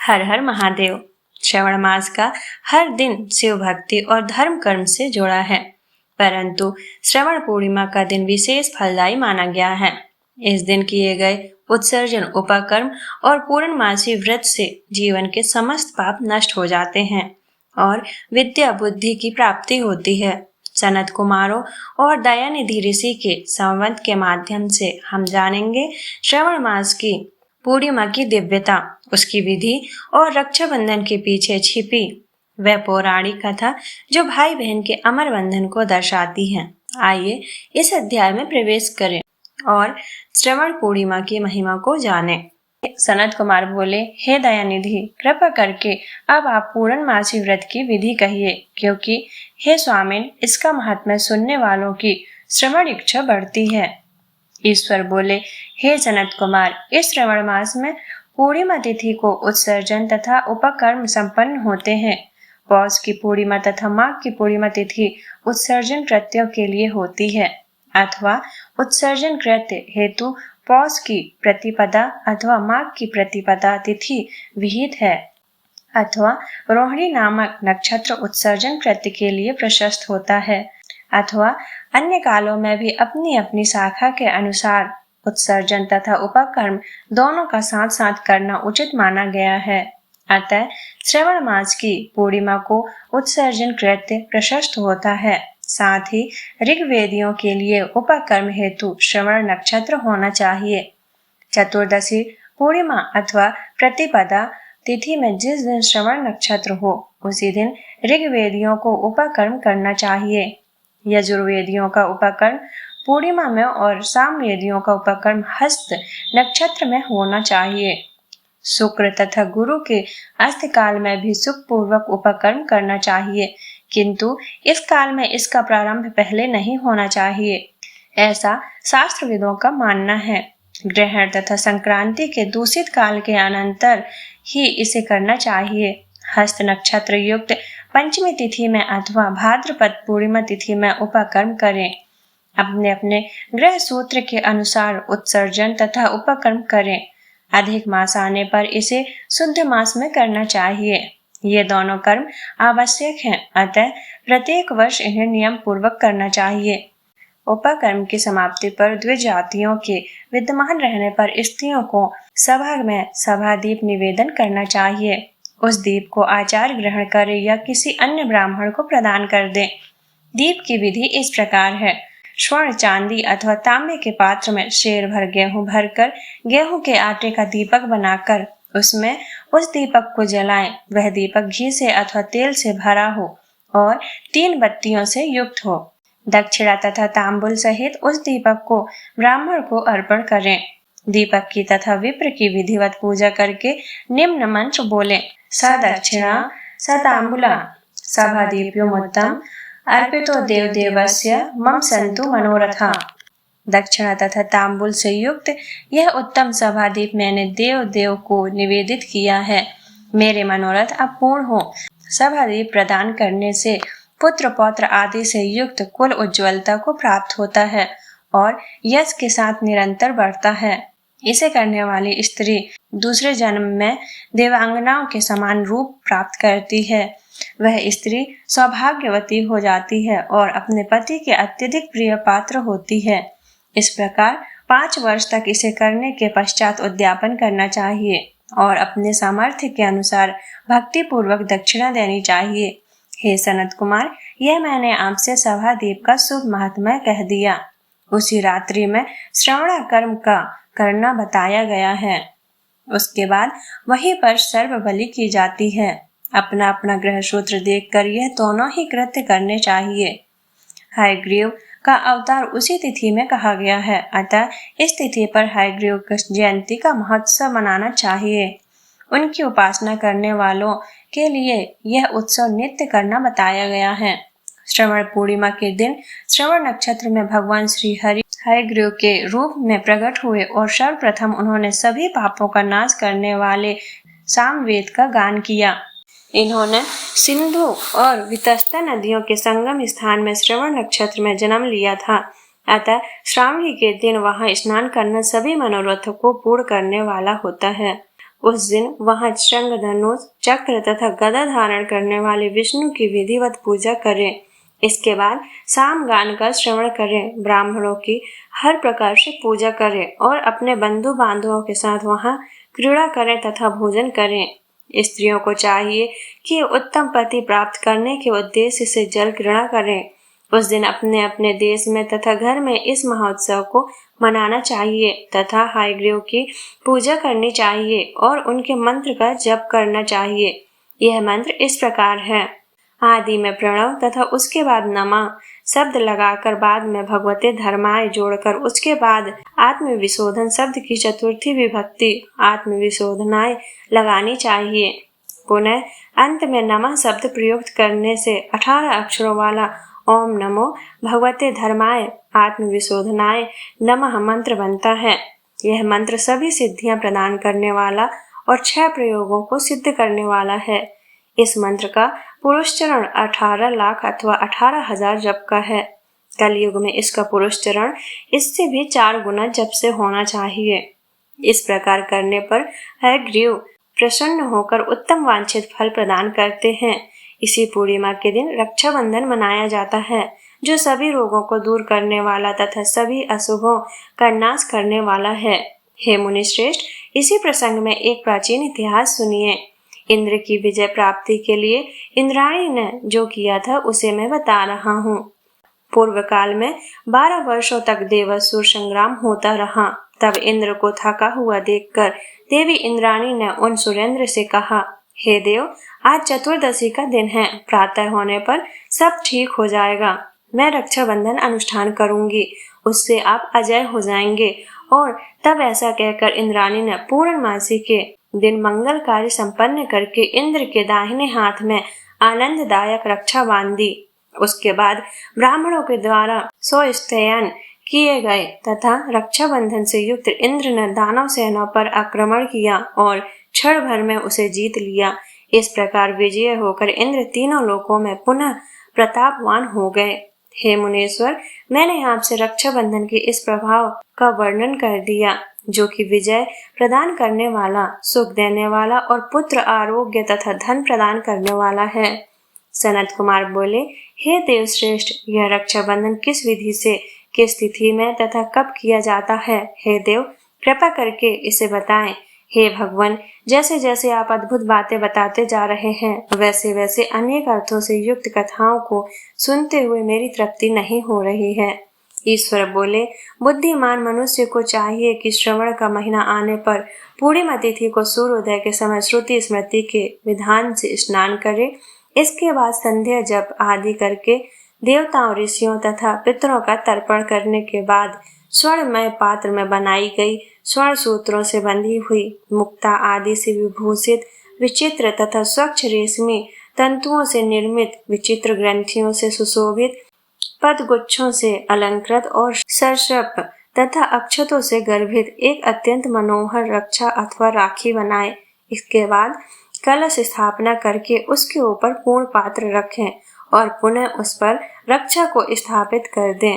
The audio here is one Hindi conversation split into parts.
हर हर महादेव। श्रवण मास का हर दिन शिव भक्ति और धर्म कर्म से जुड़ा है, परंतु श्रवण पूर्णिमा का दिन विशेष फलदायी माना गया है। इस दिन किए गए उत्सर्जन उपकर्म और पूर्णमासी व्रत से जीवन के समस्त पाप नष्ट हो जाते हैं और विद्या बुद्धि की प्राप्ति होती है। सनत कुमारों और दयानिधि ऋषि के संवाद के माध्यम से हम जानेंगे श्रवण मास की पूर्णिमा की दिव्यता, उसकी विधि और रक्षाबंधन के पीछे छिपी वह पौराणिक कथा जो भाई बहन के अमर बंधन को दर्शाती है। आइए इस अध्याय में प्रवेश करें और श्रवण पूर्णिमा की महिमा को जानें। सनत कुमार बोले, हे दयानिधि, कृपा करके अब आप पूर्णमासी व्रत की विधि कहिए, क्योंकि हे स्वामिन, इसका महात्म्य सुनने वालों की श्रवण इच्छा बढ़ती है। ईश्वर बोले, हे सनत कुमार, इस श्रवण मास में पूर्णिमा तिथि को उत्सर्जन तथा उपकर्म संपन्न होते हैं। पौष की पूर्णिमा तथा माघ की पूर्णिमा तिथि उत्सर्जन कृत्यों के लिए होती है, अथवा उत्सर्जन कृत्य हेतु पौष की प्रतिपदा अथवा माघ की प्रतिपदा तिथि विहित है, अथवा रोहिणी नामक नक्षत्र उत्सर्जन कृत्य के लिए प्रशस्त होता है, अथवा अन्य कालों में भी अपनी अपनी शाखा के अनुसार उत्सर्जन तथा उपकर्म दोनों का साथ साथ करना उचित माना गया है। अतः श्रवण मास की पूर्णिमा को उत्सर्जन कृत्य प्रशस्त होता है। साथ ही ऋग्वेदियों के लिए उपकर्म हेतु श्रवण नक्षत्र होना चाहिए। चतुर्दशी पूर्णिमा अथवा प्रतिपदा तिथि में जिस दिन श्रवण नक्षत्र हो, उसी दिन ऋग्वेदियों को उपकर्म करना चाहिए। यजुर्वेदियों का उपकर्म पूर्णिमा में और सामवेदियों का उपकर्म हस्त नक्षत्र में होना चाहिए। शुक्र तथा गुरु के अस्त काल में भी सुख पूर्वक उपकर्म करना चाहिए, किंतु इस काल में इसका प्रारंभ पहले नहीं होना चाहिए, ऐसा शास्त्रविदों का मानना है। ग्रहण तथा संक्रांति के दूषित काल के अनंतर ही इसे करना चाहिए। हस्त नक्षत्र युक्त पंचमी तिथि में अथवा भाद्रपद पूर्णिमा तिथि में उपकर्म करें। अपने अपने ग्रह सूत्र के अनुसार उत्सर्जन तथा उपकर्म करें। अधिक मास आने पर इसे शुद्ध मास में करना चाहिए। ये दोनों कर्म आवश्यक हैं, अतः प्रत्येक वर्ष इन्हें नियम पूर्वक करना चाहिए। उपकर्म की समाप्ति पर द्विजातियों के विद्यमान रहने पर स्त्रियों को सभा में सभा दीप निवेदन करना चाहिए। उस दीप को आचार्य ग्रहण करे या किसी अन्य ब्राह्मण को प्रदान कर दे। दीप की विधि इस प्रकार है। स्वर्ण, चांदी अथवा तांबे के पात्र में शेर भर गेहूं भरकर गेहूं के आटे का दीपक बनाकर उसमें उस दीपक को जलाएं। वह दीपक घी से अथवा तेल से भरा हो और 3 बत्तियों से युक्त हो। दक्षिणा तथा तांबुल सहित उस दीपक को ब्राह्मण को अर्पण करें। दीपक की तथा विप्र की विधिवत पूजा करके निम्न मंत्र बोले, स दक्षिणा स तांबुला सभा दीप्योमुत्तम अर्पितो देव देवस्य मम संतु मनोरथा। दक्षिणा तथा तांबुल से युक्त यह उत्तम सभा दीप मैंने देव देव को निवेदित किया है। मेरे मनोरथ अब पूर्ण हो। सभा दीप प्रदान करने से पुत्र पौत्र आदि से युक्त कुल उज्ज्वलता को प्राप्त होता है और यश के साथ निरंतर बढ़ता है। इसे करने वाली स्त्री दूसरे जन्म में देवांगनाओं के समान रूप प्राप्त करती है। वह स्त्री सौभाग्यवती हो जाती है और अपने पति के अत्यधिक प्रिय पात्र होती है। इस प्रकार 5 वर्ष तक इसे करने के पश्चात उद्यापन करना चाहिए और अपने सामर्थ्य के अनुसार भक्ति पूर्वक दक्षिणा देनी चाहिए। हे सनत कुमार, यह मैंने आपसे सभा दीप का शुभ महात्म्य कह दिया। उसी रात्रि में श्रवण कर्म का करना बताया गया है। उसके बाद वहीं पर सर्व बलि की जाती है। अपना अपना ग्रह सूत्र देखकर यह दोनों ही कृत्य करने चाहिए। हयग्रीव का अवतार उसी तिथि में कहा गया है, अतः इस तिथि पर हयग्रीव जयंती का महोत्सव मनाना चाहिए। उनकी उपासना करने वालों के लिए यह उत्सव नित्य करना बताया गया है। श्रवण पूर्णिमा के दिन श्रवण नक्षत्र में भगवान श्री हरि हयग्रीव के रूप में प्रकट हुए और सर्वप्रथम उन्होंने सभी पापों का नाश करने वाले सामवेद का गान किया। इन्होंने सिंधु और वितस्ता नदियों के संगम स्थान में श्रवण नक्षत्र में जन्म लिया था, अतः श्रावणी के दिन वहां स्नान करना सभी मनोरथों को पूर्ण करने वाला होता है। उस दिन वहां शंख, धनुष, चक्र तथा गदा धारण करने वाले विष्णु की विधिवत पूजा करें। इसके बाद सामगान का श्रवण करें, ब्राह्मणों की हर प्रकार से पूजा करें और अपने बंधु बांधवों के साथ वहां क्रीड़ा करें तथा भोजन करें। स्त्रियों को चाहिए कि उत्तम पति प्राप्त करने के उद्देश्य से जल क्रीड़ा करें। उस दिन अपने अपने देश में तथा घर में इस महोत्सव को मनाना चाहिए तथा हयग्रीव की पूजा करनी चाहिए और उनके मंत्र का जप करना चाहिए। यह मंत्र इस प्रकार है: आदि में प्रणव तथा उसके बाद नमः शब्द लगाकर बाद में भगवते धर्माय जोड़कर उसके बाद आत्मविशोधन शब्द की चतुर्थी विभक्ति आत्मविशोधनाय लगानी चाहिए। पुनः अंत में नमः शब्द प्रयुक्त करने से 18 अक्षरों वाला ओम नमो भगवते धर्माय आत्मविशोधनाय नमः मंत्र बनता है। यह मंत्र सभी सिद्धियां प्रदान करने वाला और 6 प्रयोगों को सिद्ध करने वाला है। इस मंत्र का पुरुषचरण 18 लाख अथवा 18,000 जप का है। कलयुग में इसका पुरुषचरण इससे भी 4 गुना जप से होना चाहिए। इस प्रकार करने पर हयग्रीव प्रसन्न होकर उत्तम वांछित फल प्रदान करते हैं। इसी पूर्णिमा के दिन रक्षाबंधन मनाया जाता है, जो सभी रोगों को दूर करने वाला तथा सभी अशुभों का नाश करने वाला है। हे मुनि श्रेष्ठ, इसी प्रसंग में एक प्राचीन इतिहास सुनिए। इंद्र की विजय प्राप्ति के लिए इंद्राणी ने जो किया था उसे मैं बता रहा हूँ। पूर्व काल में 12 वर्षों तक देवासुर संग्राम होता रहा। तब इंद्र को थका हुआ देखकर देवी इंद्राणी ने उन सुरेंद्र से कहा, हे देव, आज चतुर्दशी का दिन है। प्रातः होने पर सब ठीक हो जाएगा। मैं रक्षाबंधन अनुष्ठान करूंगी, उससे आप अजय हो जाएंगे। और तब ऐसा कहकर इंद्राणी ने पूर्णमासी के दिन मंगल कार्य संपन्न करके इंद्र के दाहिने हाथ में आनंददायक रक्षा बांध दी। उसके बाद ब्राह्मणों के द्वारा सोस्तयन किए गए तथा रक्षाबंधन से युक्त इंद्र ने दानव सेना पर आक्रमण किया और क्षण भर में उसे जीत लिया। इस प्रकार विजय होकर इंद्र तीनों लोकों में पुनः प्रतापवान हो गए। हे मुनीश्वर, मैंने आपसे रक्षाबंधन के इस प्रभाव का वर्णन कर दिया, जो कि विजय प्रदान करने वाला, सुख देने वाला और पुत्र, आरोग्य तथा धन प्रदान करने वाला है। सनत कुमार बोले, हे देव श्रेष्ठ, यह रक्षाबंधन किस विधि से, किस तिथि में तथा कब किया जाता है? हे देव, कृपा करके इसे बताएं। हे भगवान, जैसे जैसे आप अद्भुत बातें बताते जा रहे हैं, वैसे वैसे अनेक अर्थों से युक्त कथाओं को सुनते हुए मेरी तृप्ति नहीं हो रही है। ईश्वर बोले, बुद्धिमान मनुष्य को चाहिए कि श्रवण का महीना आने पर पूर्णिमा तिथि को सूर्योदय के समय श्रुति स्मृति के विधान से स्नान करे। इसके बाद संध्या जप आदि करके देवताओं, ऋषियों तथा पितरों का तर्पण करने के बाद स्वर्णमय पात्र में बनाई गई स्वर्ण सूत्रों से बंधी हुई मुक्ता आदि से विभूषित विचित्र तथा स्वच्छ रेशमी तंतुओं से निर्मित विचित्र ग्रंथियों से सुशोभित पदगुच्छों से अलंकृत और सरसप तथा अक्षतों से गर्भित एक अत्यंत मनोहर रक्षा अथवा राखी बनाए। इसके बाद कलश स्थापना करके उसके ऊपर पूर्ण पात्र रखें और पुनः उस पर रक्षा को स्थापित कर दें।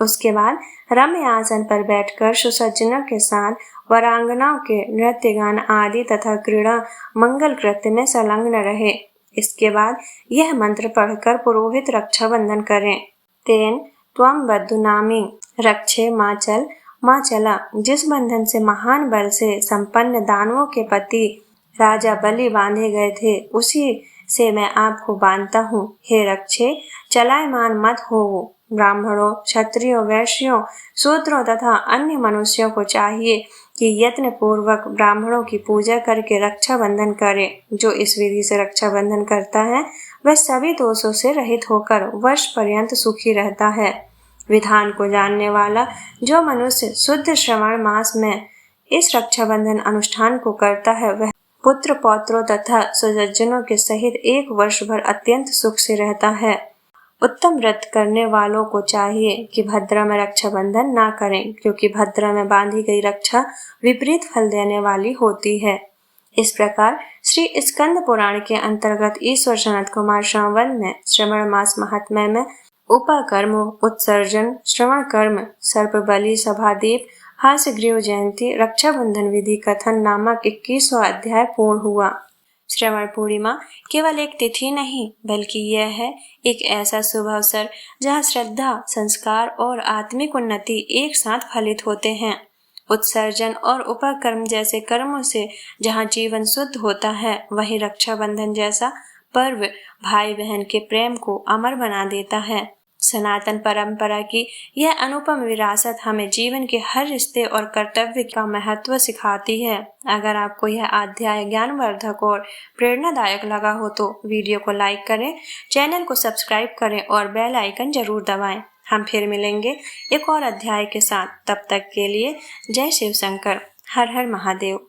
उसके बाद रम्य आसन पर बैठकर सुसज्जनों के साथ वरांगनाओं के नृत्य गान आदि तथा क्रीड़ा मंगल कृत्य में संलग्न रहे। इसके बाद यह मंत्र पढ़कर पुरोहित रक्षा बंधन करें। तेन त्वम बद्धुनामी रक्षे माचल माचला। जिस बंधन से महान बल से संपन्न दानवों के पति राजा बलि बांधे गए थे, उसी से मैं आपको बांधता हूँ। हे रक्षे, चलायमान मत हो। ब्राह्मणों, क्षत्रियों, वैश्यों, शूद्रों तथा अन्य मनुष्यों को चाहिए कि यत्न पूर्वक ब्राह्मणों की पूजा करके रक्षा बंधन करे। जो इस विधि से रक्षा बंधन करता है, वह सभी दोषों से रहित होकर वर्ष पर्यंत सुखी रहता है। विधान को जानने वाला जो मनुष्य शुद्ध श्रावण मास में इस रक्षाबंधन अनुष्ठान को करता है, वह पुत्र पौत्रों तथा स्वजनों के सहित 1 वर्ष भर अत्यंत सुख से रहता है। उत्तम व्रत करने वालों को चाहिए कि भद्रा में रक्षाबंधन ना करें, क्योंकि भद्रा में बांधी गई रक्षा विपरीत फल देने वाली होती है। इस प्रकार श्री स्कंद पुराण के अंतर्गत ईश्वर सनत कुमार श्रावण में श्रवण मास महात्म्य में उपकर्म, उत्सर्जन, श्रवण कर्म, सर्प बलि, सभादीप, हास्य गृह जयंती, रक्षाबंधन विधि कथन नामक 21वां अध्याय पूर्ण हुआ। श्रवण पूर्णिमा केवल एक तिथि नहीं, बल्कि यह है एक ऐसा शुभ अवसर जहाँ श्रद्धा, संस्कार और आत्मिक उन्नति एक साथ फलित होते हैं। उत्सर्जन और उपकर्म जैसे कर्मों से जहाँ जीवन शुद्ध होता है, वहीं रक्षाबंधन जैसा पर्व भाई बहन के प्रेम को अमर बना देता है। सनातन परंपरा की यह अनुपम विरासत हमें जीवन के हर रिश्ते और कर्तव्य का महत्व सिखाती है। अगर आपको यह अध्याय ज्ञानवर्धक और प्रेरणादायक लगा हो तो वीडियो को लाइक करें, चैनल को सब्सक्राइब करें और बेल आइकन जरूर दबाएं। हम फिर मिलेंगे एक और अध्याय के साथ। तब तक के लिए जय शिव शंकर, हर हर महादेव।